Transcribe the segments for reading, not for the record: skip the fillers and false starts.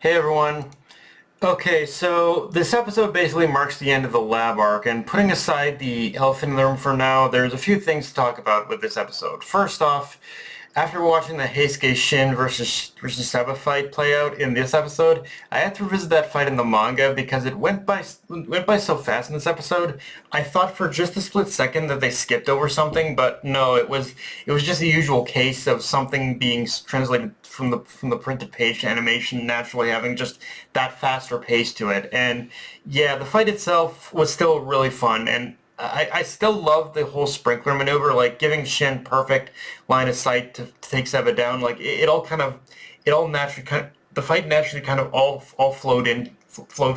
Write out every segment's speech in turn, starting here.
Hey everyone. Okay, so this episode basically marks the end of the lab arc, and putting aside the elephant in the room for now, there's a few things to talk about with this episode. First off, after watching the Heisuke Shin versus Seba fight play out in this episode, I had to revisit that fight in the manga because it went by so fast in this episode. I thought for just a split second that they skipped over something, but no, it was just the usual case of something being translated from the printed page to animation, naturally having just that faster pace to it. And yeah, the fight itself was still really fun, and I still love the whole sprinkler maneuver, like giving Shin perfect line of sight to take Seba down. Like it all kind of, it all naturally kind of, the fight naturally kind of all flowed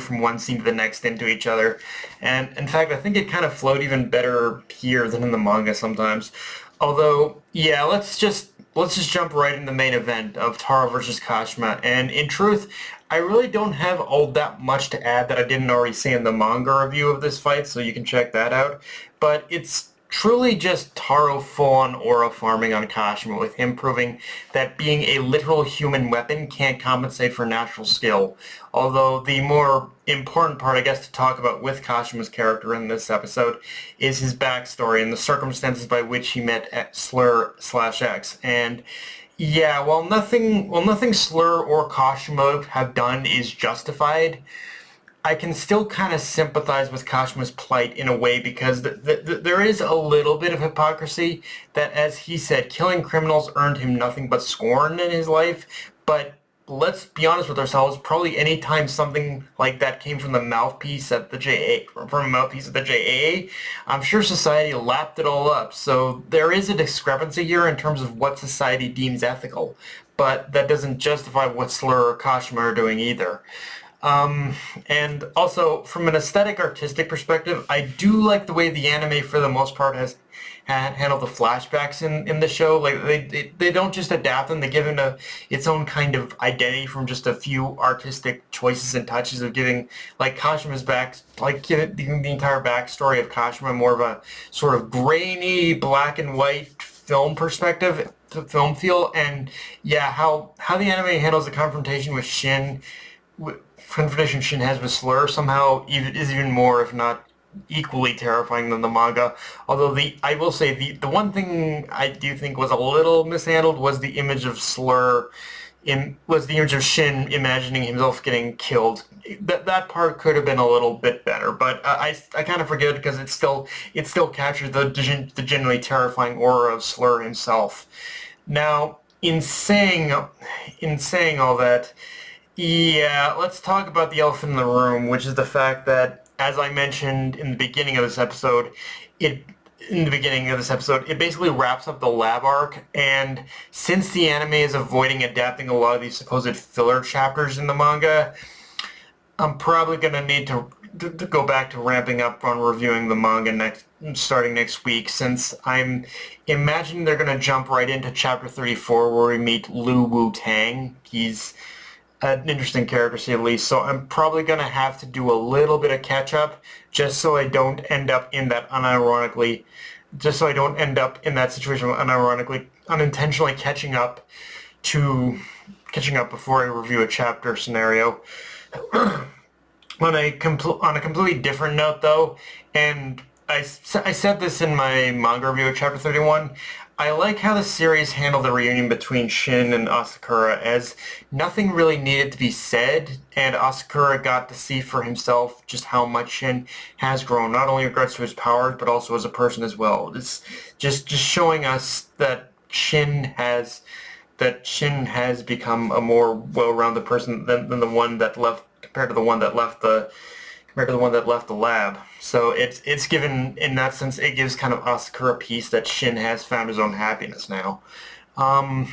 from one scene to the next into each other. And in fact, I think it kind of flowed even better here than in the manga sometimes. Although, yeah, let's just jump right in the main event of Taro versus Kashima. And in truth, I really don't have all that much to add that I didn't already say in the manga review of this fight, so you can check that out. But it's truly just Taro full-on aura farming on Kashima, with him proving that being a literal human weapon can't compensate for natural skill. Although the more important part, I guess, to talk about with Kashima's character in this episode is his backstory and the circumstances by which he met Slur/X. And yeah, while nothing Slur or Kashima have done is justified, I can still kind of sympathize with Kashima's plight in a way because there is a little bit of hypocrisy that, as he said, killing criminals earned him nothing but scorn in his life. But let's be honest with ourselves, probably any time something like that came from the mouthpiece at the JA, from a mouthpiece at the JAA, I'm sure society lapped it all up. So there is a discrepancy here in terms of what society deems ethical, but that doesn't justify what Slur or Kashima are doing either. And also, from an aesthetic artistic perspective, I do like the way the anime, for the most part, has handled the flashbacks in the show. Like, they don't just adapt them, they give it its own kind of identity from just a few artistic choices and touches of giving, like, Kashima's back, like, give it the entire backstory of Kashima more of a sort of grainy, black and white film perspective, film feel. And yeah, how the anime handles the confrontation with Shin, confrontation Shin has with Slur somehow is even more, if not equally terrifying than the manga. Although I will say the one thing I do think was a little mishandled was the image of Slur was the image of Shin imagining himself getting killed. That part could have been a little bit better, but I kind of forget it because it still captures the genuinely terrifying aura of Slur himself. Now, in saying all that, yeah, let's talk about the elephant in the room, which is the fact that, as I mentioned in the beginning of this episode, it it basically wraps up the lab arc, and since the anime is avoiding adapting a lot of these supposed filler chapters in the manga, I'm probably gonna need to go back to ramping up on reviewing the manga starting next week, since I'm imagining they're gonna jump right into chapter 34 where we meet Lu Wu Tang. He's an interesting character, to say the least. So I'm probably going to have to do a little bit of catch-up just so I don't end up in that just so I don't end up in that situation of unintentionally catching up before I review a chapter scenario. On a completely different note, though, and I said this in my manga review of Chapter 31, I like how the series handled the reunion between Shin and Asakura, as nothing really needed to be said, and Asakura got to see for himself just how much Shin has grown, not only in regards to his powers, but also as a person as well. It's just showing us that Shin has become a more well-rounded person than the one that left, compared to the one that left the lab. So it's given, in that sense, it gives kind of Asakura peace that Shin has found his own happiness now. Um,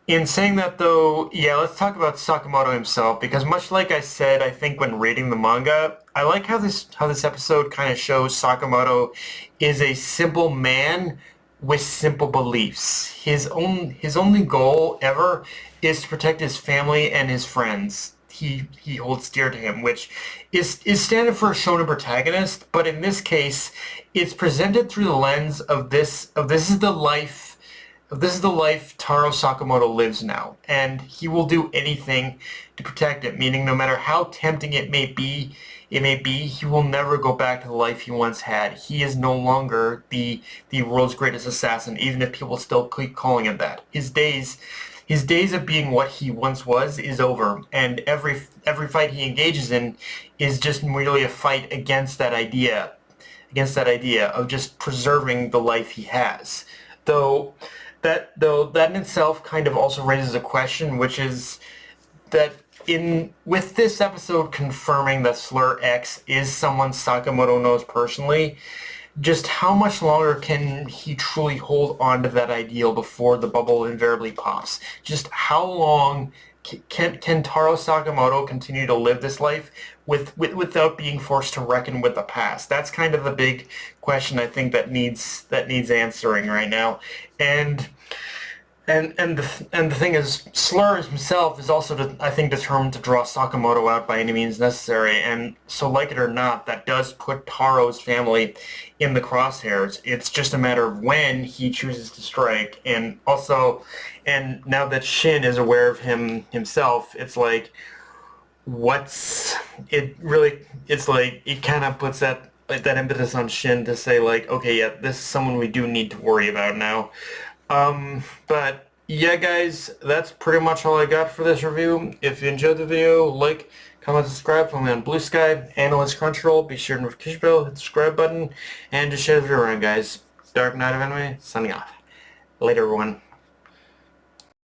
in saying that, though, yeah, let's talk about Sakamoto himself, because much like I said, I think when reading the manga, I like how this episode kind of shows Sakamoto is a simple man with simple beliefs. His only goal ever is to protect his family and his friends. He holds dear to him, which is standard for a shonen protagonist, but in this case, it's presented through the lens of this is the life this is the life Taro Sakamoto lives now, and he will do anything to protect it, meaning no matter how tempting it may be, he will never go back to the life he once had. He is no longer the world's greatest assassin, even if people still keep calling him that. His days of being what he once was is over, and every fight he engages in is just merely a fight against that idea of just preserving the life he has. Though that in itself kind of also raises a question, which is that in with this episode confirming that Slur X is someone Sakamoto knows personally, just how much longer can he truly hold on to that ideal before the bubble invariably pops? Just how long can Taro Sakamoto continue to live this life without being forced to reckon with the past? That's kind of the big question I think that needs answering right now. And the thing is, Slur himself is also, I think, determined to draw Sakamoto out by any means necessary, and so like it or not, that does put Taro's family in the crosshairs. It's just a matter of when he chooses to strike, and now that Shin is aware of him himself, it's like, it's like, it kind of puts that impetus on Shin to say, like, okay, yeah, this is someone we do need to worry about now. But yeah, guys, that's pretty much all I got for this review. If you enjoyed the video, like, comment, subscribe. Follow me on Blue Sky, Analyst Crunchyroll. Be sure to notification bell, hit the subscribe button, and just share the video around, guys. Dark Knight of Anime, signing off. Later, everyone.